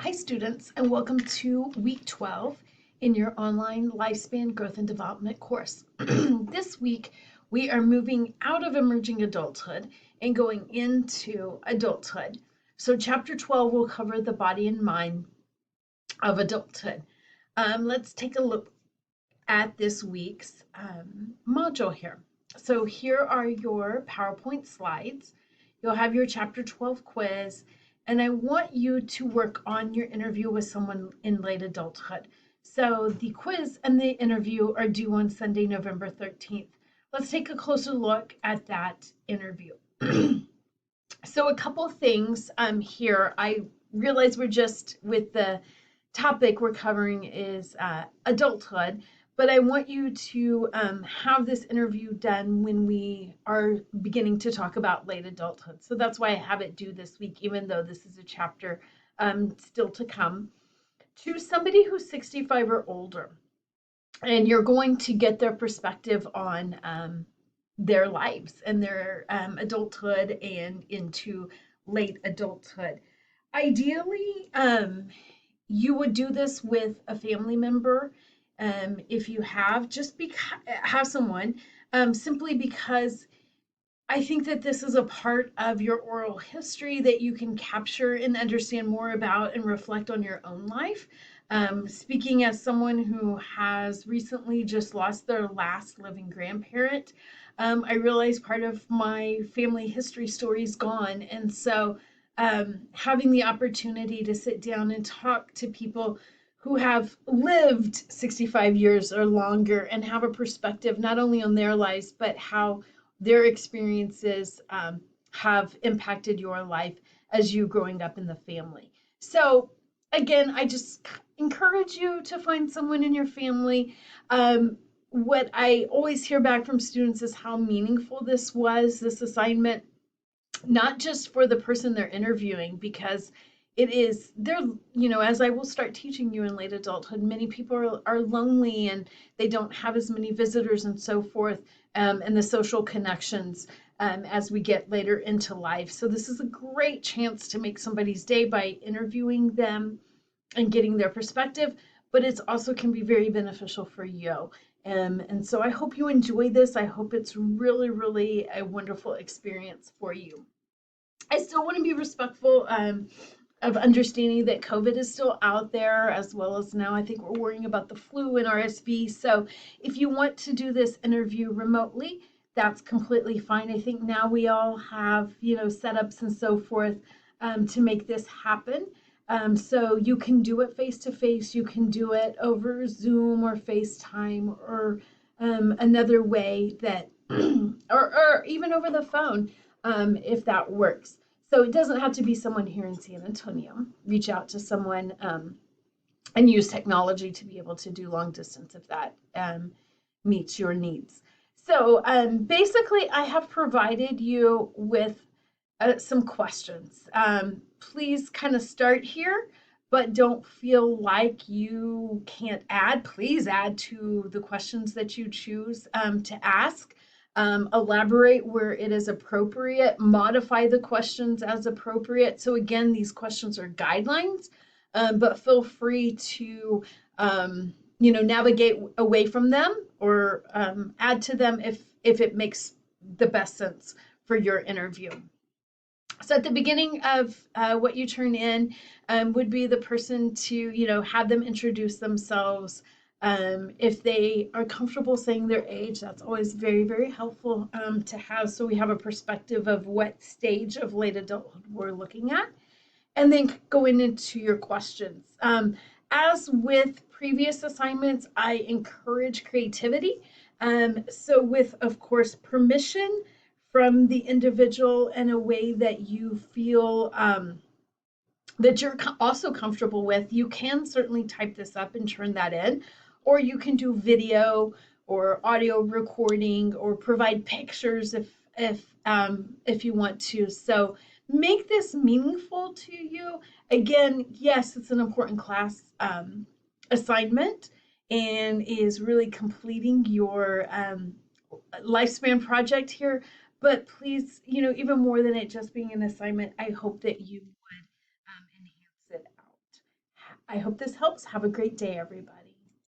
Hi students, and welcome to week 12 in your online lifespan growth and development course. This week we are moving out of emerging adulthood and going into adulthood. So chapter 12 will cover the body and mind of adulthood. Let's take a look at this week's module here. So here are your PowerPoint slides. You'll have your chapter 12 quiz, and I want you to work on your interview with someone in late adulthood. So the quiz and the interview are due on Sunday, November 13th. Let's take a closer look at that interview. So a couple things here. I realize we're just with the topic we're covering is adulthood, but I want you to have this interview done when we are beginning to talk about late adulthood. So that's why I have it due this week, even though this is a chapter still to come. To somebody who's 65 or older, and you're going to get their perspective on their lives and their adulthood and into late adulthood. Ideally, you would do this with a family member if you have, just have someone, simply because I think that this is a part of your oral history that you can capture and understand more about and reflect on your own life. Speaking as someone who has recently just lost their last living grandparent, I realize part of my family history story is gone. And so having the opportunity to sit down and talk to people who have lived 65 years or longer and have a perspective not only on their lives, but how their experiences have impacted your life as you growing up in the family. So again, I just encourage you to find someone in your family. What I always hear back from students is how meaningful this assignment, not just for the person they're interviewing, because they're, as I will start teaching you in late adulthood, many people are lonely and they don't have as many visitors and so forth, and the social connections as we get later into life. So this is a great chance to make somebody's day by interviewing them and getting their perspective, but it's also can be very beneficial for you. And so I hope you enjoy this. I hope it's really, really a wonderful experience for you. I still want to be respectful of understanding that COVID is still out there, as well as now I think we're worrying about the flu and RSV. So if you want to do this interview remotely, that's completely fine. I think now we all have, setups and so forth to make this happen. So you can do it face to face, you can do it over Zoom or FaceTime or another way that, or even over the phone if that works. So it doesn't have to be someone here in San Antonio. Reach out to someone and use technology to be able to do long distance if that meets your needs. So basically, I have provided you with some questions. Please kind of start here, but don't feel like you can't add. Please add to the questions that you choose to ask. Elaborate where it is appropriate, modify the questions as appropriate. So again, these questions are guidelines, but feel free to navigate away from them or add to them if it makes the best sense for your interview. So at the beginning of what you turn in would be the person to, have them introduce themselves. If they are comfortable saying their age, that's always very, very helpful to have, so we have a perspective of what stage of late adulthood we're looking at. And then going into your questions. As with previous assignments, I encourage creativity. So with, of course, permission from the individual in a way that you feel that you're also comfortable with, you can certainly type this up and turn that in, or you can do video or audio recording or provide pictures if you want to. So make this meaningful to you. Again, yes, it's an important class assignment and is really completing your lifespan project here. But please, even more than it just being an assignment, I hope that you would enhance it out. I hope this helps. Have a great day, everybody.